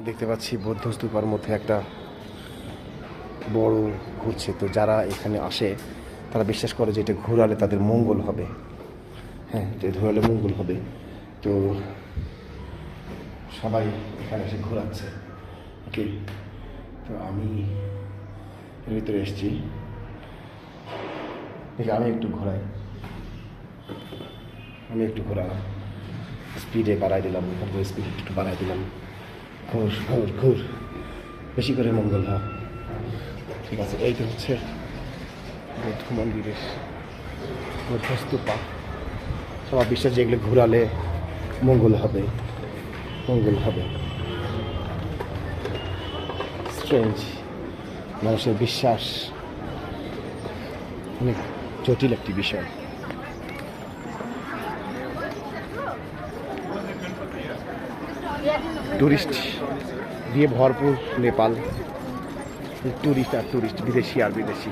দেখতে পাচ্ছি বৌদ্ধ স্তূপার মধ্যে একটা বড় ঘুরছে। তো যারা এখানে আসে তারা বিশ্বাস করে যে এটা ঘোরালে তাদের মঙ্গল হবে। হ্যাঁ, এটা ঘোরালে মঙ্গল হবে। তো সবাই এখানে এসে ঘোরাচ্ছে। ওকে, তো আমি এর ভিতরে এসেছি। দেখি আমি একটু ঘোরালাম, স্পিডে বাড়াই দিলাম, এখান থেকে স্পিড একটু বাড়াই দিলাম। ঘুর বেশি করে মঙ্গল হয়। ঠিক আছে, এইটা হচ্ছে বৌদ্ধ মন্দিরের বৌদ্ধ স্তূপা। সবার বিশ্বাস যে এগুলো ঘোরালে মঙ্গল হবে। স্ট্রেঞ্জ, মানুষের বিশ্বাস অনেক জটিল একটি বিষয়। টুরিস্ট দিয়ে ভরপুর নেপাল, টুরিস্ট বিদেশি আর বিদেশি।